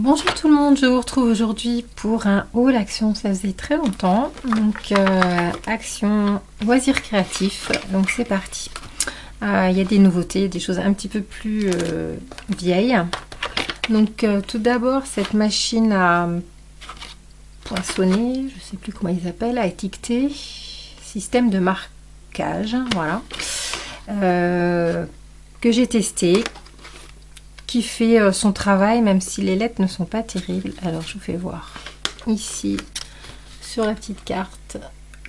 Bonjour tout le monde, je vous retrouve aujourd'hui pour un haul action, ça faisait très longtemps, donc action loisirs créatifs, donc c'est parti. Il y a des nouveautés, des choses un petit peu plus vieilles. Donc tout d'abord cette machine à poinçonner, je ne sais plus comment ils appellent, à étiqueter, système de marquage, voilà, que j'ai testé, qui fait son travail même si les lettres ne sont pas terribles. Alors je vous fais voir ici sur la petite carte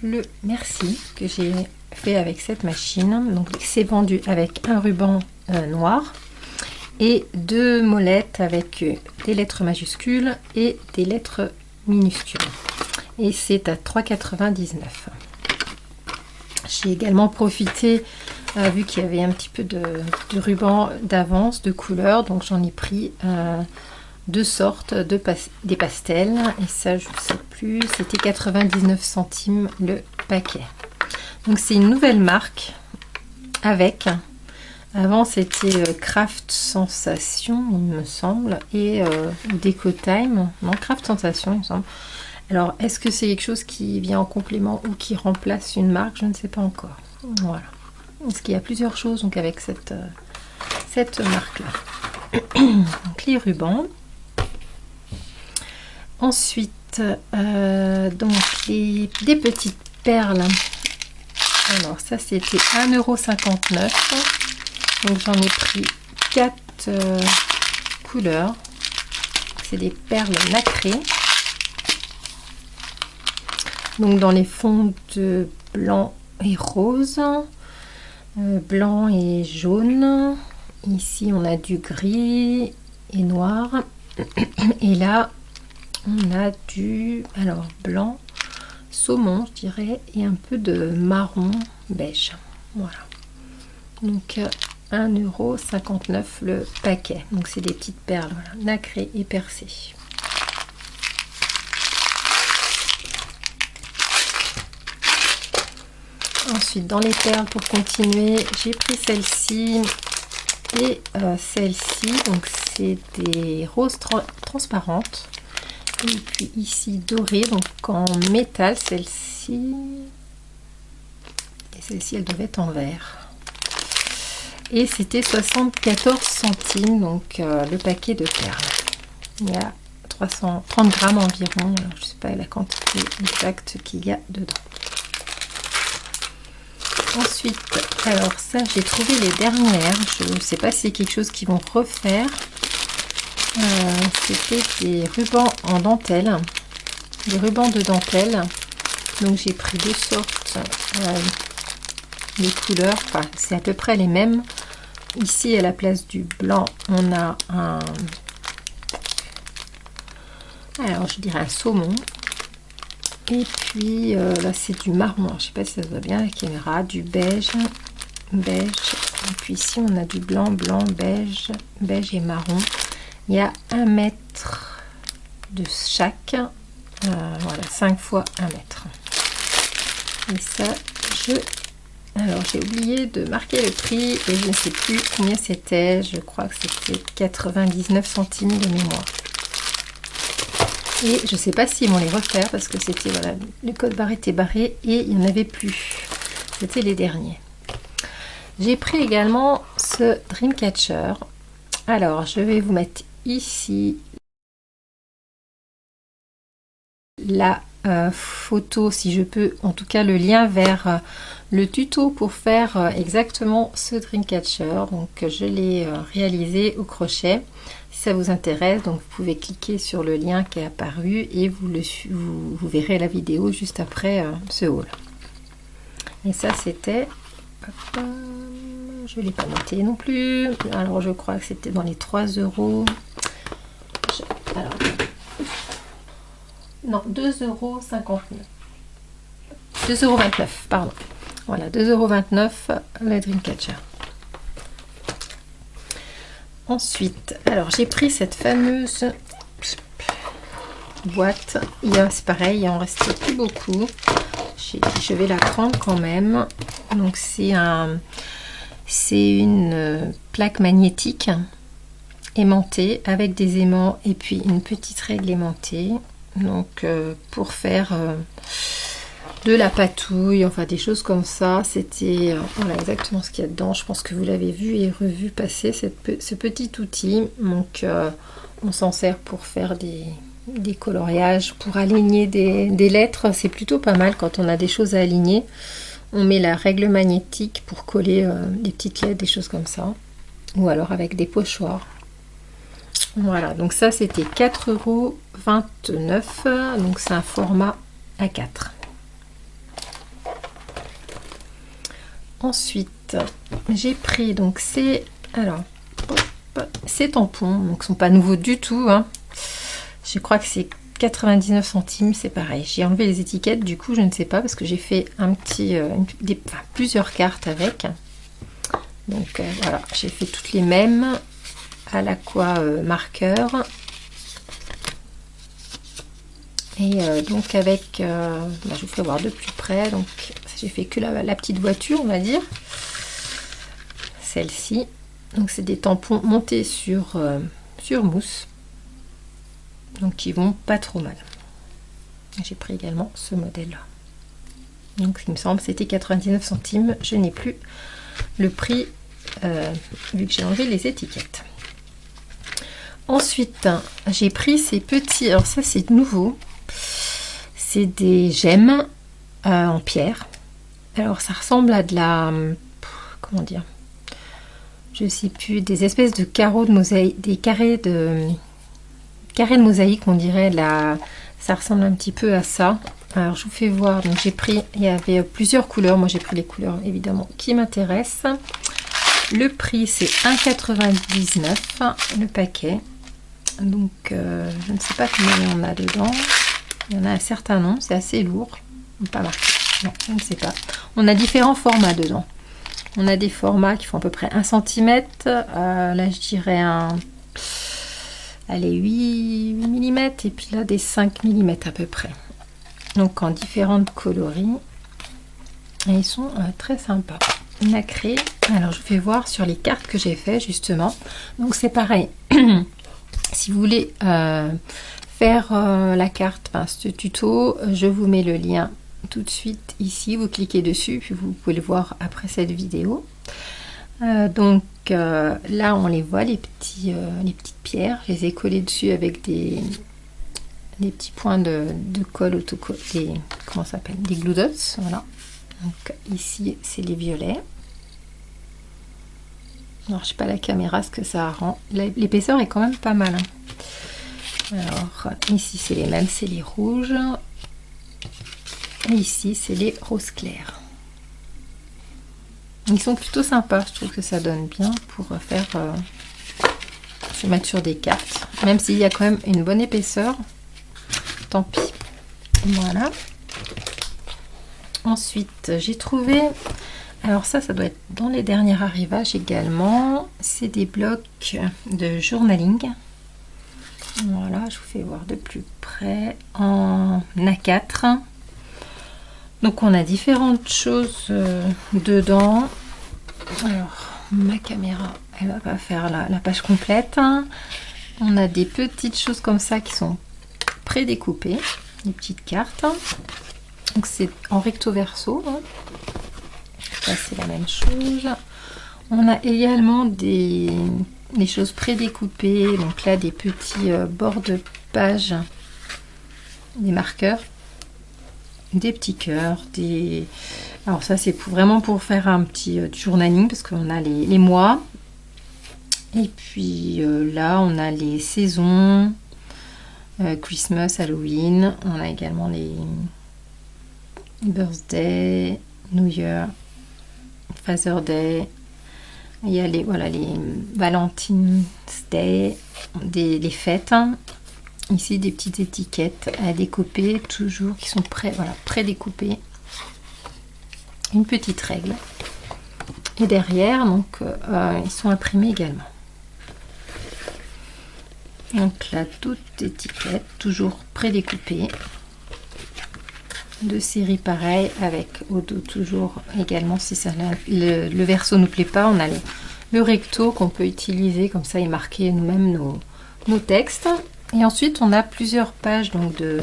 le merci que j'ai fait avec cette machine. Donc c'est vendu avec un ruban noir et deux molettes avec des lettres majuscules et des lettres minuscules, et c'est à 3,99 €. J'ai également profité, vu qu'il y avait un petit peu de ruban d'avance, de couleurs, donc j'en ai pris deux sortes, des pastels, et ça je ne sais plus, c'était 99 centimes le paquet. Donc c'est une nouvelle marque avec, avant c'était Craft Sensation il me semble, et Deco Time, non Craft Sensation il me semble. Alors, est-ce que c'est quelque chose qui vient en complément ou qui remplace une marque? Je ne sais pas encore. Voilà. Parce qu'il y a plusieurs choses donc avec cette marque-là. Donc, les rubans. Ensuite, donc des petites perles. Alors, ça, c'était 1,59 €. Donc, j'en ai pris 4 couleurs. C'est des perles nacrées. Donc dans les fonds de blanc et rose, blanc et jaune. Ici on a du gris et noir. Et là on a du blanc, saumon je dirais, et un peu de marron beige. Voilà. Donc 1,59 € le paquet. Donc c'est des petites perles, voilà, nacrées et percées. Ensuite, dans les perles, pour continuer, j'ai pris celle-ci et celle-ci. Donc, c'est des roses transparentes. Et puis ici, dorées, donc en métal, celle-ci. Et celle-ci, elle devait être en verre. Et c'était 74 centimes, donc le paquet de perles. Il y a 330 grammes environ. Alors, je ne sais pas la quantité exacte qu'il y a dedans. Ensuite, alors ça j'ai trouvé les dernières, je ne sais pas si c'est quelque chose qu'ils vont refaire. C'était des rubans en dentelle, des rubans de dentelle. Donc j'ai pris deux sortes, les couleurs, enfin c'est à peu près les mêmes. Ici à la place du blanc on a je dirais un saumon. Et puis là c'est du marron, je ne sais pas si ça se voit bien à la caméra, du beige, et puis ici on a du blanc, beige et marron. Il y a 1 mètre de chaque, voilà, 5 fois 1 mètre. Et ça, alors j'ai oublié de marquer le prix et je ne sais plus combien c'était, je crois que c'était 99 centimes de mémoire. Et je ne sais pas s'ils vont les refaire parce que c'était, voilà, le code barre était barré et il n'y en avait plus. C'était les derniers. J'ai pris également ce Dreamcatcher. Alors, je vais vous mettre ici la photo, si je peux, en tout cas le lien vers le tuto pour faire exactement ce Dreamcatcher. Donc, je l'ai réalisé au crochet. Si ça vous intéresse, donc vous pouvez cliquer sur le lien qui est apparu et vous verrez la vidéo juste après ce haul. Et ça c'était, je ne l'ai pas noté non plus, alors je crois que c'était dans les 3 €. Alors, non, 2,59 €. 2,29 €, pardon. Voilà, 2,29 € le Dreamcatcher. Ensuite, alors j'ai pris cette fameuse boîte. C'est pareil, il en restait plus beaucoup. J'ai dit je vais la prendre quand même. Donc c'est une plaque magnétique aimanté avec des aimants et puis une petite règle aimantée. Donc pour faire de la patouille, enfin des choses comme ça. C'était voilà exactement ce qu'il y a dedans. Je pense que vous l'avez vu et revu passer ce petit outil. Donc on s'en sert pour faire des coloriages, pour aligner des lettres. C'est plutôt pas mal quand on a des choses à aligner. On met la règle magnétique pour coller des petites lettres, des choses comme ça. Ou alors avec des pochoirs. Voilà, donc ça c'était 4,29 €. Donc c'est un format A4. Ensuite, j'ai pris donc ces tampons, donc sont pas nouveaux du tout. Hein. Je crois que c'est 99 centimes, c'est pareil. J'ai enlevé les étiquettes, du coup je ne sais pas parce que j'ai fait un petit, plusieurs cartes avec. Donc voilà, j'ai fait toutes les mêmes à l'aqua marqueur. Et donc avec, je vous ferai voir de plus près. Donc j'ai fait que la petite voiture, on va dire. Celle-ci. Donc c'est des tampons montés sur mousse. Donc qui vont pas trop mal. J'ai pris également ce modèle-là. Donc il me semble c'était 99 centimes. Je n'ai plus le prix vu que j'ai enlevé les étiquettes. Ensuite, j'ai pris ces petits... Alors ça c'est nouveau. C'est des gemmes en pierre. Alors ça ressemble à de la... Comment dire? Je sais plus. Des espèces de carreaux de mosaïque. Des carrés de mosaïque, on dirait. Ça ressemble un petit peu à ça. Alors je vous fais voir. Donc j'ai pris... Il y avait plusieurs couleurs. Moi j'ai pris les couleurs évidemment qui m'intéressent. Le prix c'est 1,99 € le paquet. Donc je ne sais pas combien il y en a dedans. Il y en a un certain nombre, c'est assez lourd. Pas marqué. Non, je ne sais pas. On a différents formats dedans. On a des formats qui font à peu près 1 cm. Là, je dirais allez, 8 mm. Et puis là, des 5 mm à peu près. Donc, en différentes coloris. Et ils sont très sympas. Nacrés. Alors, je vous fais voir sur les cartes que j'ai fait, justement. Donc, c'est pareil. Si vous voulez... faire la carte, ce tuto, je vous mets le lien tout de suite ici, vous cliquez dessus puis vous pouvez le voir après cette vidéo. Donc là on les voit les petites pierres, je les ai collées dessus avec des petits points de colle autocolle, comment ça s'appelle, des glue dots, voilà. Donc ici c'est les violets. Alors je sais pas la caméra ce que ça rend, l'épaisseur est quand même pas mal. Hein. Alors ici c'est les mêmes, c'est les rouges. Et ici c'est les roses clairs. Ils sont plutôt sympas, je trouve que ça donne bien pour faire se mettre sur des cartes. Même s'il y a quand même une bonne épaisseur, tant pis. Voilà. Ensuite j'ai trouvé, alors ça doit être dans les derniers arrivages également. C'est des blocs de journaling. Voilà, je vous fais voir de plus près en A4. Donc on a différentes choses dedans. Alors ma caméra, elle va pas faire la page complète. On a des petites choses comme ça qui sont prédécoupées, des petites cartes. Donc c'est en recto verso. Ça c'est la même chose. On a également des choses prédécoupées, donc là des petits bords de page, des marqueurs, des petits cœurs, alors ça c'est vraiment pour faire un petit journaling parce qu'on a les mois et puis là on a les saisons, Christmas, Halloween, on a également les birthday, New Year, Father's Day. Il y a les Valentine's Day, les fêtes. Ici des petites étiquettes à découper, toujours qui sont prédécoupées. Une petite règle. Et derrière, donc ils sont imprimés également. Donc là, toute étiquette, toujours prédécoupée. De série pareil, avec au dos toujours également, si ça, le verso ne nous plaît pas, on a le recto qu'on peut utiliser comme ça et marquer nous-mêmes nos textes. Et ensuite on a plusieurs pages donc de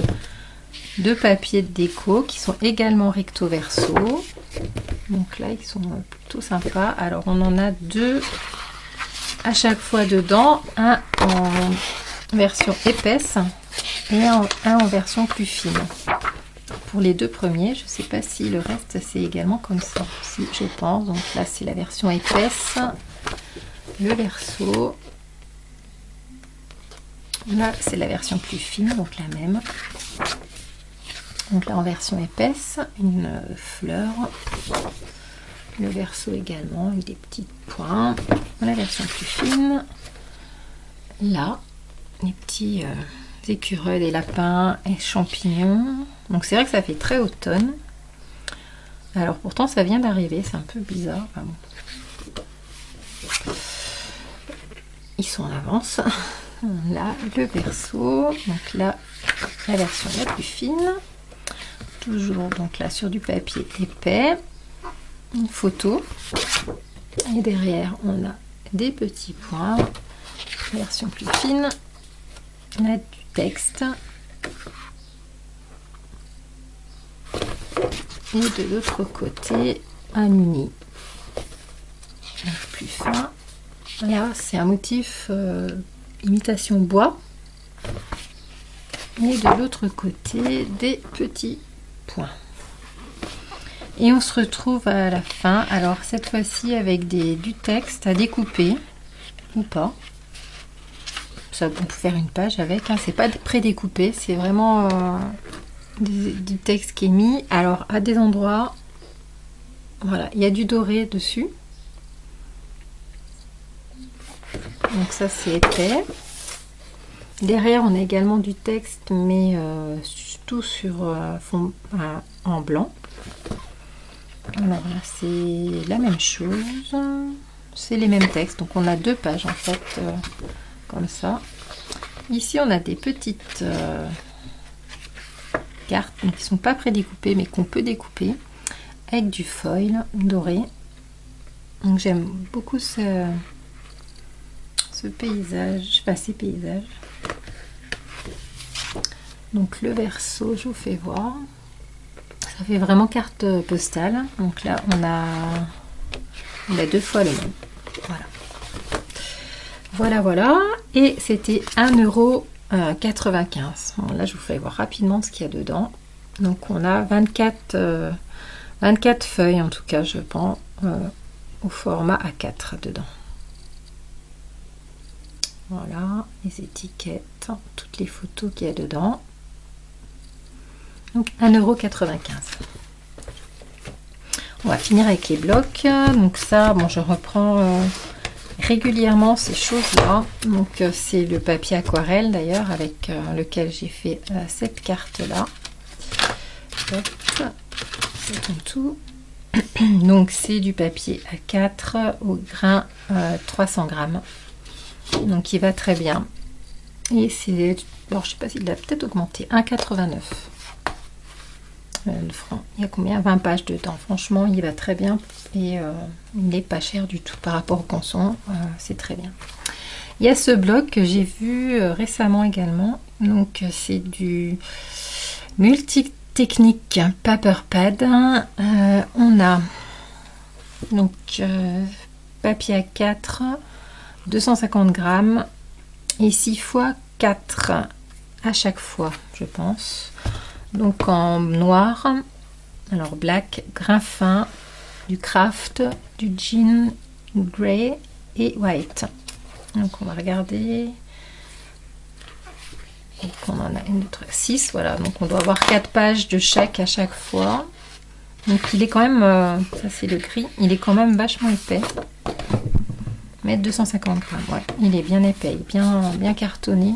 papier de déco qui sont également recto verso. Donc là ils sont plutôt sympas. Alors on en a deux à chaque fois dedans, un en version épaisse et un en version plus fine. Pour les deux premiers, je ne sais pas si le reste c'est également comme ça, si je pense. Donc là c'est la version épaisse, le verso. Là c'est la version plus fine, donc la même. Donc là en version épaisse, une fleur. Le verso également avec des petits points. La version plus fine. Là, les petits écureuils, des lapins et champignons. Donc c'est vrai que ça fait très automne. Alors pourtant ça vient d'arriver, c'est un peu bizarre. Enfin, bon. Ils sont en avance. Là, le verso. Donc là, la version la plus fine. Toujours donc là sur du papier épais. Une photo. Et derrière, on a des petits points. Version plus fine. Là, du texte. Et de l'autre côté, un mini. Plus fin. Là, c'est un motif imitation bois. Et de l'autre côté, des petits points. Et on se retrouve à la fin. Alors, cette fois-ci, avec du texte à découper. Ou pas. Ça, on peut faire une page avec. Hein. C'est pas pré-découpé. C'est vraiment du texte qui est mis. Alors, à des endroits, voilà, il y a du doré dessus. Donc ça, c'est épais. Derrière, on a également du texte, mais tout sur fond en blanc. Alors là, c'est la même chose. C'est les mêmes textes. Donc, on a deux pages, en fait, comme ça. Ici, on a des petites cartes qui ne sont pas prédécoupées, mais qu'on peut découper avec du foil doré. Donc, j'aime beaucoup ce paysage, enfin ces paysages. Donc le verso, je vous fais voir. Ça fait vraiment carte postale. Donc là, on a deux fois le même. Voilà. Voilà. Et c'était 1,95 €. Bon, là, je vous fais voir rapidement ce qu'il y a dedans. Donc on a 24 feuilles, en tout cas, je pense, au format A4 dedans. Voilà, les étiquettes, toutes les photos qu'il y a dedans. Donc 1,95 €. On va finir avec les blocs. Donc ça, bon, je reprends régulièrement ces choses-là. Donc c'est le papier aquarelle d'ailleurs avec lequel j'ai fait cette carte-là. C'est tout. Donc c'est du papier A4 au grain 300 grammes. Donc il va très bien. Et c'est, alors je sais pas s'il a peut-être augmenté, 1,89 € le franc. Il y a combien? 20 pages dedans. Franchement, il va très bien et il n'est pas cher du tout par rapport au Canson. C'est très bien. Il y a ce bloc que j'ai vu récemment également. Donc c'est du Multitechnique Paper Pad. On a donc papier A4. 250 grammes et 6 x 4 à chaque fois, je pense. Donc en noir, alors black, grain fin, du craft, du jean grey et white. Donc on va regarder. Donc on en a 6, voilà. Donc on doit avoir 4 pages de chaque à chaque fois. Donc il est quand même, ça c'est le gris, il est quand même vachement épais. 250 grammes, ouais, il est bien épais, bien cartonné.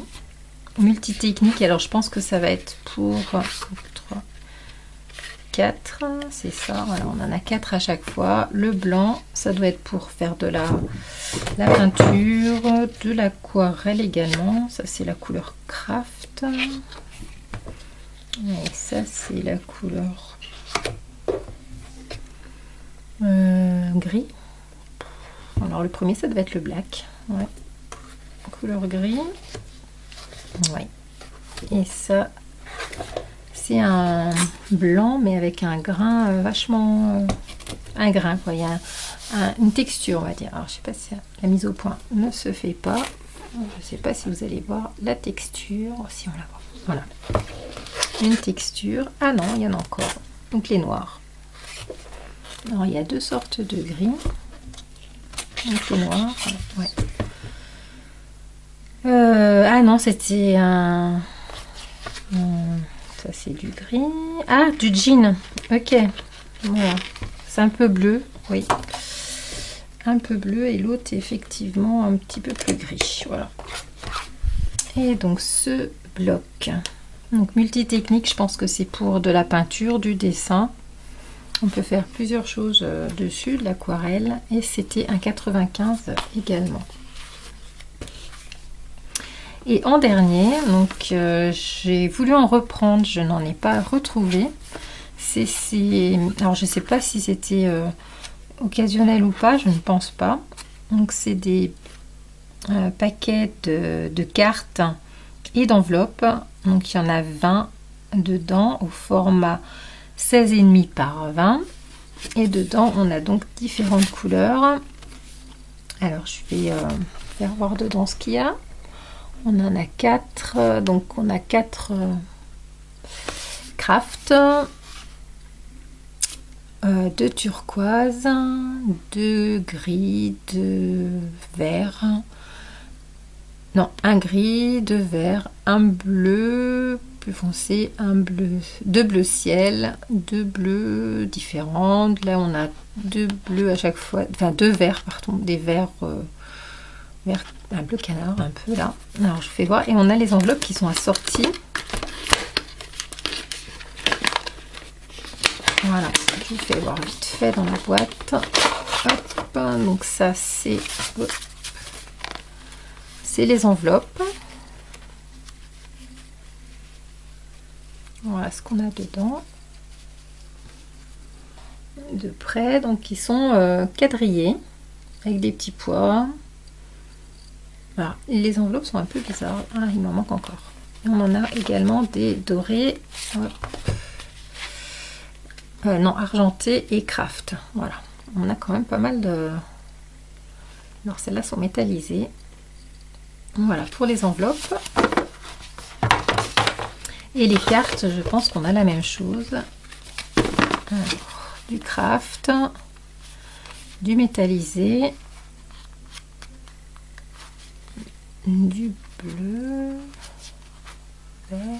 Multitechnique, alors je pense que ça va être pour 3, 4, c'est ça, voilà, on en a 4 à chaque fois. Le blanc, ça doit être pour faire de la peinture, de l'aquarelle également, ça c'est la couleur craft. Et ça c'est la couleur gris. On alors le premier ça devait être le black, ouais. Couleur gris, ouais. Et ça c'est un blanc mais avec un grain vachement un grain quoi, il y a une texture on va dire. Alors je sais pas si la mise au point ne se fait pas, je sais pas si vous allez voir la texture, si on la voit, voilà, une texture. Ah non, il y en a encore, donc les noirs. Alors il y a deux sortes de gris, donc les noirs, ouais. Ah non, c'était ça c'est du gris. Ah, du jean. Ok. Voilà. C'est un peu bleu, oui. Un peu bleu et l'autre effectivement un petit peu plus gris. Voilà. Et donc ce bloc. Donc multitechnique, je pense que c'est pour de la peinture, du dessin. On peut faire plusieurs choses dessus, de l'aquarelle. Et c'était un 95 également. Et en dernier, donc j'ai voulu en reprendre, je n'en ai pas retrouvé. Alors je ne sais pas si c'était occasionnel ou pas, je ne pense pas. Donc c'est des paquets de cartes et d'enveloppes. Donc il y en a 20 dedans au format 16,5 par 20. Et dedans on a donc différentes couleurs. Alors je vais faire voir dedans ce qu'il y a. On en a 4, donc on a 4 craft, 2 turquoise, 2 gris, 2 vert, non, un gris, 2 vert, un bleu plus foncé, un bleu, 2 bleus ciel, 2 bleus différents. Là on a 2 bleus à chaque fois, enfin 2 verts, pardon, des verts vert, un bleu canard un peu là. Alors je fais voir et on a les enveloppes qui sont assorties. Voilà, je vous fais voir vite fait dans la boîte. Hop, donc ça c'est les enveloppes. Voilà ce qu'on a dedans. De près, donc ils sont quadrillés avec des petits pois. Voilà. Les enveloppes sont un peu bizarres. Ah, il m'en manque encore. Et on en a également des dorés. Non, argentés et craft. Voilà. On a quand même pas mal de... Alors celles-là sont métallisées. Voilà pour les enveloppes. Et les cartes, je pense qu'on a la même chose. Alors, du craft, du métallisé, du bleu, vert,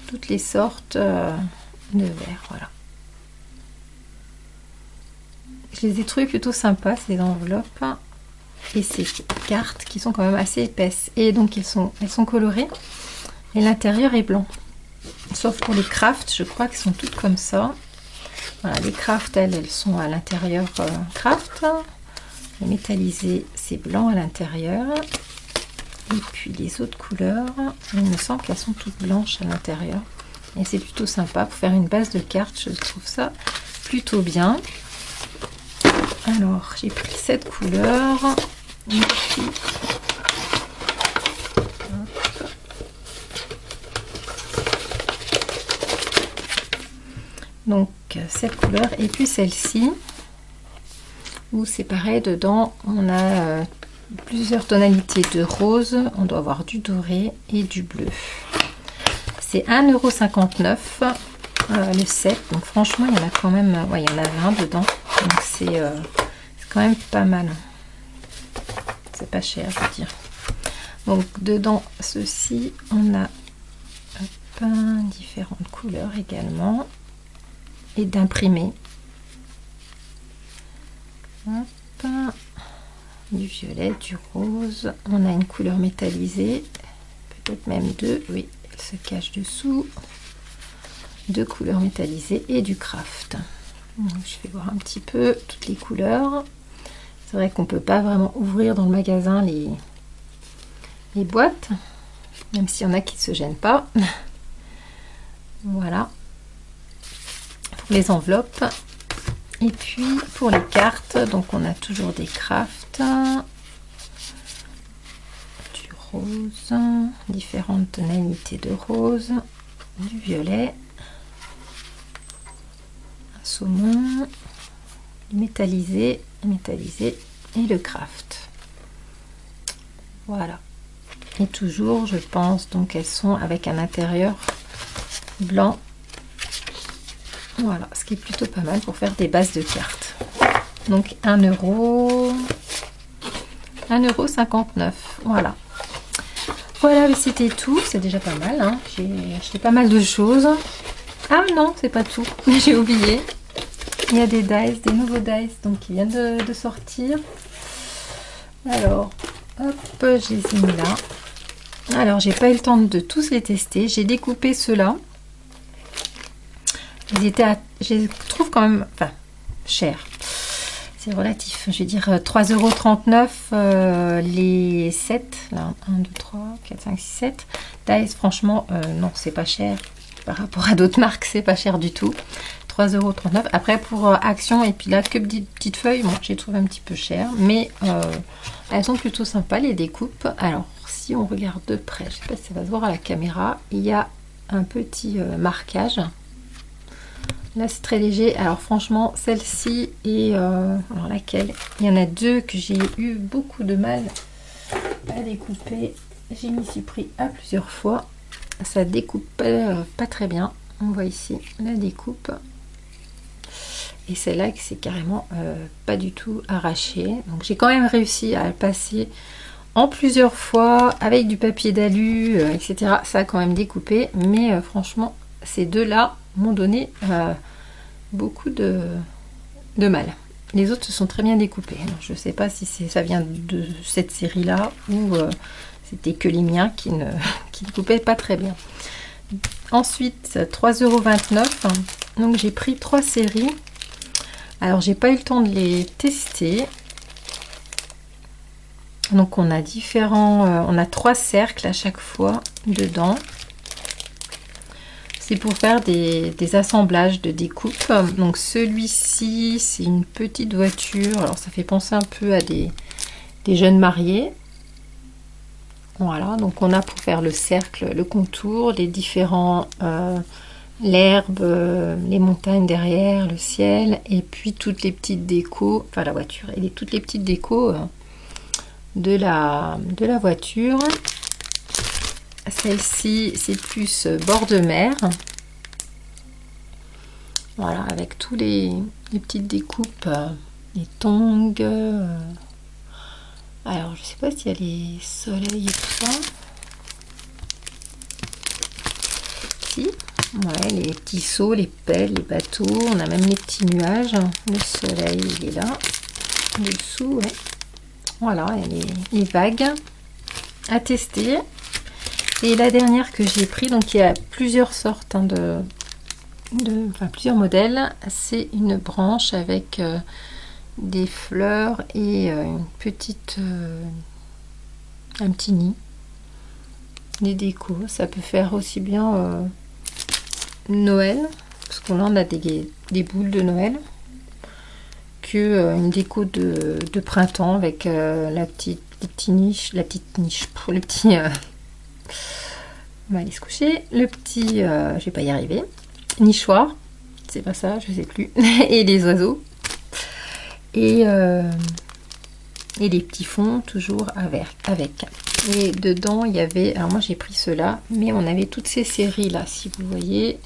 toutes les sortes de vert, voilà. Je les ai trouvées plutôt sympas ces enveloppes et ces cartes qui sont quand même assez épaisses et donc elles sont colorées et l'intérieur est blanc. Sauf pour les crafts, je crois qu'elles sont toutes comme ça. Voilà, les crafts, elles sont à l'intérieur craft. Les métallisées, c'est blanc à l'intérieur. Et puis les autres couleurs, il me semble qu'elles sont toutes blanches à l'intérieur. Et c'est plutôt sympa pour faire une base de cartes, je trouve ça plutôt bien. Alors, j'ai pris cette couleur. Ici. Donc cette couleur et puis celle-ci où c'est pareil, dedans on a plusieurs tonalités de rose, on doit avoir du doré et du bleu. C'est 1,59 € le set, donc franchement il y en a quand même, ouais, il y en a 20 dedans, donc c'est quand même pas mal, c'est pas cher je veux dire. Donc dedans ceci on a différentes couleurs également et d'imprimés. Du violet, du rose, on a une couleur métallisée, peut-être même deux, oui, elle se cache dessous, deux couleurs métallisées et du craft. Donc, je vais voir un petit peu toutes les couleurs. C'est vrai qu'on peut pas vraiment ouvrir dans le magasin les boîtes, même s'il y en a qui ne se gênent pas. Voilà. Les enveloppes Et puis pour les cartes, donc on a toujours des crafts, du rose, différentes tonalités de rose, du violet, un saumon, du métallisé et le craft. Voilà. Et toujours, je pense, donc elles sont avec un intérieur blanc. Voilà, ce qui est plutôt pas mal pour faire des bases de cartes. Donc 1,59 €. Voilà. Voilà, mais c'était tout. C'est déjà pas mal. Hein. J'ai acheté pas mal de choses. Ah non, c'est pas tout. J'ai oublié. Il y a des dice, des nouveaux dice donc qui viennent de sortir. Alors, hop, je les ai mis là. Alors, j'ai pas eu le temps de tous les tester. J'ai découpé ceux-là. Ils étaient, je les trouve quand même, enfin, chers. C'est relatif. Je vais dire 3,39 € les 7. Là, 1, 2, 3, 4, 5, 6, 7. Dice, franchement, non, c'est pas cher. Par rapport à d'autres marques, c'est pas cher du tout. 3,39 €. Après, pour Action, et puis là, que petites feuilles, bon, j'ai trouvé un petit peu cher. Mais elles sont plutôt sympas, les découpes. Alors, si on regarde de près, je sais pas si ça va se voir à la caméra, il y a un petit marquage. Là, c'est très léger. Alors, franchement, celle-ci et alors laquelle? Il y en a deux que j'ai eu beaucoup de mal à découper. J'ai m'y suis pris à plusieurs fois. Ça découpe pas très bien. On voit ici la découpe. Et celle-là, c'est carrément pas du tout arraché. Donc, j'ai quand même réussi à le passer en plusieurs fois avec du papier d'alu, etc. Ça a quand même découpé. Mais franchement, ces deux-là m'ont donné beaucoup de mal. Les autres se sont très bien découpés. Alors, je ne sais pas si ça vient de cette série-là ou c'était que les miens qui ne coupaient pas très bien. Ensuite, 3,29 €. Donc, j'ai pris 3 séries. Alors, j'ai pas eu le temps de les tester. Donc, on a on a 3 cercles à chaque fois dedans. C'est pour faire des assemblages de découpe. Donc celui-ci, c'est une petite voiture. Alors ça fait penser un peu à des jeunes mariés. Voilà, donc on a pour faire le cercle, le contour, les différents l'herbe, les montagnes derrière, le ciel, et puis toutes les petites décos, enfin la voiture, et toutes les petites décos de la voiture. Celle-ci, c'est plus bord de mer. Voilà, avec tous les petites découpes, les tongs. Alors, je sais pas s'il y a les soleils et tout ça. Si, ouais, les petits seaux, les pelles, les bateaux. On a même les petits nuages. Le soleil, il est là. Dessous, ouais. Voilà, il y a les vagues à tester. Et la dernière que j'ai pris, donc il y a plusieurs sortes hein, enfin, plusieurs modèles, c'est une branche avec des fleurs et une petite, un petit nid, des décos. Ça peut faire aussi bien Noël, parce qu'on a des boules de Noël, que une déco de printemps avec la petite niche pour le petit. On va aller se coucher. Le petit, je vais pas y arriver. Nichoir, c'est pas ça, je sais plus. Et les oiseaux. Et les petits fonds toujours avec. Et dedans, il y avait, alors moi j'ai pris ceux-là, mais on avait toutes ces séries là, si vous voyez.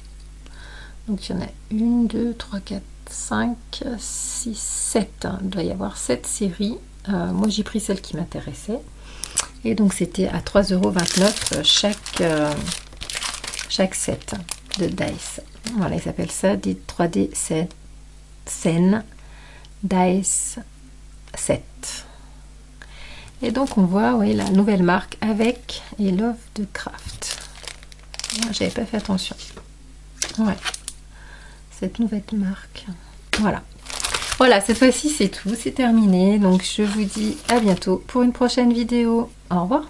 Donc il y en a 1, 2, 3, 4, 5, 6, 7. Il doit y avoir 7 séries. Moi j'ai pris celle qui m'intéressait. Et donc c'était à 3,29 € chaque set de dice. Voilà, ils appellent ça des 3D scène dice set. Et donc on voit oui, la nouvelle marque avec et Love de Craft. J'avais pas fait attention. Ouais, cette nouvelle marque. Voilà. Voilà, cette fois-ci c'est tout, c'est terminé. Donc je vous dis à bientôt pour une prochaine vidéo. Au revoir.